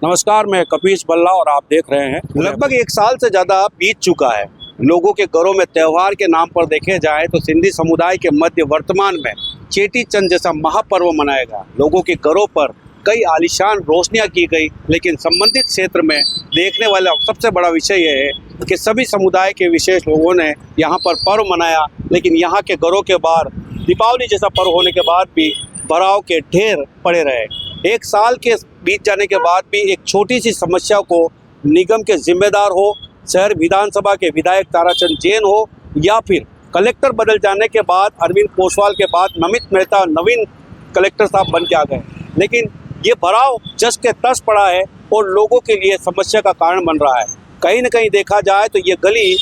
नमस्कार, मैं कपीश बल्ला और आप देख रहे हैं। लगभग एक साल से ज़्यादा बीत चुका है। लोगों के घरों में त्यौहार के नाम पर देखे जाए तो सिंधी समुदाय के मध्य वर्तमान में चेटी चंद जैसा महापर्व मनाएगा। लोगों के घरों पर कई आलीशान रोशनियां की गई, लेकिन संबंधित क्षेत्र में देखने वाला सबसे बड़ा विषय यह है कि सभी समुदाय के विशेष लोगों ने यहाँ पर पर्व मनाया, लेकिन यहाँ के घरों के बाहर दीपावली जैसा पर्व होने के बाद भी भराव के ढेर पड़े रहे। एक साल के बीत जाने के बाद भी एक छोटी सी समस्या को निगम के जिम्मेदार हो, शहर विधानसभा के विधायक ताराचंद जैन हो या फिर कलेक्टर बदल जाने के बाद अरविंद पोसवाल के बाद नमित मेहता नवीन कलेक्टर साहब बन के आ गए, लेकिन ये भराव जस के तस पड़ा है और लोगों के लिए समस्या का कारण बन रहा है। कहीं न कहीं देखा जाए तो ये गली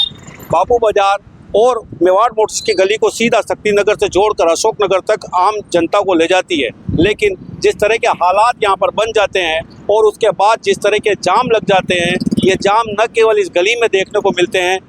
बापू बाजार और मेवाड़ मोटर्स की गली को सीधा शक्ति नगर से जोड़कर अशोक नगर तक आम जनता को ले जाती है, लेकिन जिस तरह के हालात यहाँ पर बन जाते हैं और उसके बाद जिस तरह के जाम लग जाते हैं, ये जाम न केवल इस गली में देखने को मिलते हैं,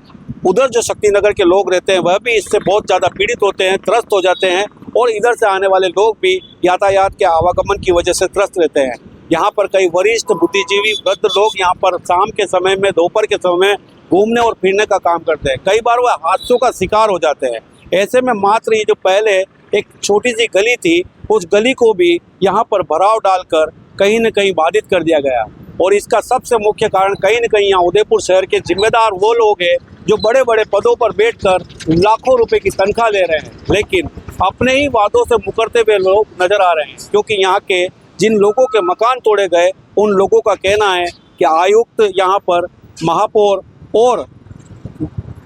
उधर जो शक्ति नगर के लोग रहते हैं वह भी इससे बहुत ज़्यादा पीड़ित होते हैं, त्रस्त हो जाते हैं और इधर से आने वाले लोग भी यातायात के आवागमन की वजह से त्रस्त रहते हैं। यहाँ पर कई वरिष्ठ बुद्धिजीवी वृद्ध लोग यहाँ पर शाम के समय में, दोपहर के समय में घूमने और फिरने का काम करते हैं। कई बार वह हादसों का शिकार हो जाते हैं। ऐसे में मात्र ये जो पहले एक छोटी सी गली थी, उस गली को भी यहाँ पर भराव डालकर कहीं न कहीं बाधित कर दिया गया। और इसका सबसे मुख्य कारण कहीं न कहीं यहाँ उदयपुर शहर के जिम्मेदार वो लोग हैं जो बड़े बड़े पदों पर बैठकर लाखों रुपए की तनख्वाह ले रहे हैं, लेकिन अपने ही वादों से मुकरते हुए लोग नजर आ रहे हैं। क्योंकि यहाँ के जिन लोगों के मकान तोड़े गए, उन लोगों का कहना है कि आयुक्त यहाँ पर, महापौर और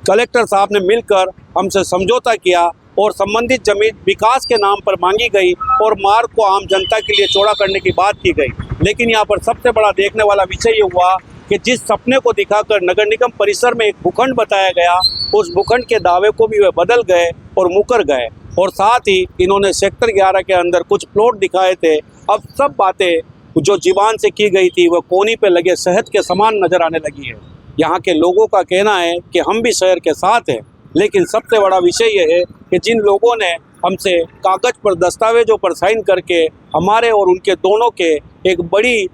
कलेक्टर साहब ने मिलकर हमसे समझौता किया और संबंधित जमीन विकास के नाम पर मांगी गई और मार्ग को आम जनता के लिए चौड़ा करने की बात की गई। लेकिन यहाँ पर सबसे बड़ा देखने वाला विषय ये हुआ कि जिस सपने को दिखाकर नगर निगम परिसर में एक भूखंड बताया गया, उस भूखंड के दावे को भी वे बदल गए और मुकर गए। और साथ ही इन्होंने सेक्टर 11 के अंदर कुछ प्लॉट दिखाए थे। अब सब बातें जो जीवान से की गई थी वह कोनी पे लगे शहद के समान नजर आने लगी है। यहाँ के लोगों का कहना है कि हम भी शहर के साथ हैं, लेकिन सबसे बड़ा विषय यह है कि जिन लोगों ने हमसे कागज पर दस्तावेजों पर साइन करके हमारे और उनके दोनों के एक बड़ी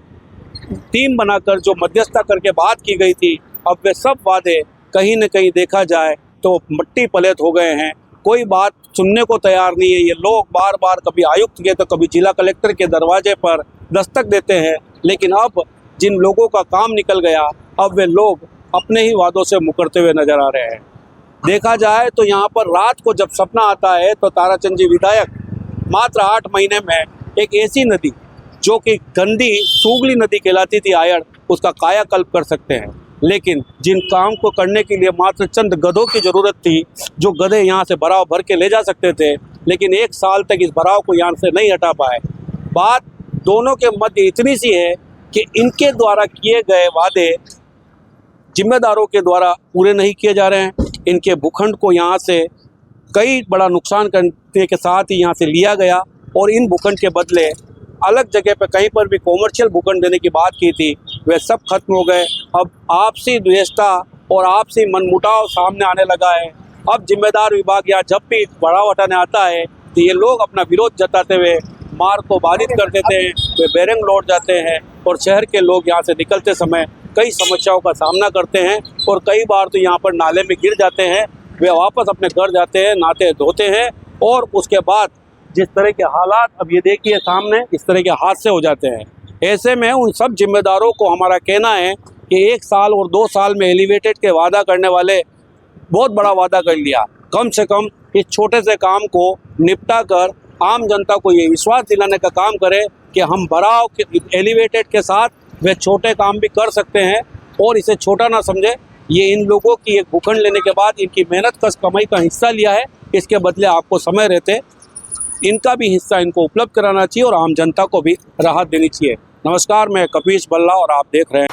टीम बनाकर जो मध्यस्थता करके बात की गई थी, अब वे सब वादे कहीं न कहीं देखा जाए तो मट्टी पलेत हो गए हैं। कोई बात सुनने को तैयार नहीं है। ये लोग बार बार कभी आयुक्त के तो कभी जिला कलेक्टर के दरवाजे पर दस्तक देते हैं, लेकिन अब जिन लोगों का काम निकल गया, अब वे लोग अपने ही वादों से मुकरते हुए नजर आ रहे हैं। देखा जाए तो यहाँ पर रात को जब सपना आता है तो ताराचंद जी विधायक मात्र 8 महीने में एक ऐसी नदी जो कि गंदी सूगली नदी कहलाती थी आयड़, उसका कायाकल्प कर सकते हैं। लेकिन जिन काम को करने के लिए मात्र चंद गधों की ज़रूरत थी, जो गधे यहाँ से भराव भर के ले जा सकते थे, लेकिन एक साल तक इस भराव को यहाँ से नहीं हटा पाए। बात दोनों के मध्य इतनी सी है कि इनके द्वारा किए गए वादे जिम्मेदारों के द्वारा पूरे नहीं किए जा रहे हैं। इनके भूखंड को यहाँ से कई बड़ा नुकसान करने के साथ ही यहाँ से लिया गया और इन भूखंड के बदले अलग जगह पर कहीं पर भी कॉमर्शियल भूखंड देने की बात की थी, वे सब खत्म हो गए। अब आपसी द्वेषता और आपसी मनमुटाव सामने आने लगा है। अब जिम्मेदार विभाग यहाँ जब भी बढ़ाव हटाने आता है तो ये लोग अपना विरोध जताते हुए मार्ग को बाधित कर देते हैं, वे बेरंग लौट जाते हैं और शहर के लोग यहाँ से निकलते समय कई समस्याओं का सामना करते हैं और कई बार तो यहाँ पर नाले में गिर जाते हैं। वे वापस अपने घर जाते हैं, नहाते धोते हैं और उसके बाद जिस तरह के हालात अब ये देखिए सामने, इस तरह के हादसे हो जाते हैं। ऐसे में उन सब जिम्मेदारों को हमारा कहना है कि 1 साल और 2 साल में एलिवेटेड के वादा करने वाले बहुत बड़ा वादा कर लिया। कम से कम इस छोटे से काम को निपटा कर आम जनता को ये विश्वास दिलाने का काम करें कि हम भराव के एलिवेटेड के साथ वे छोटे काम भी कर सकते हैं और इसे छोटा ना समझे। ये इन लोगों की एक भूखंड लेने के बाद इनकी मेहनत कश कमाई का हिस्सा लिया है, इसके बदले आपको समय रहते इनका भी हिस्सा इनको उपलब्ध कराना चाहिए और आम जनता को भी राहत देनी चाहिए। नमस्कार, मैं कपीश बल्ला और आप देख रहे हैं।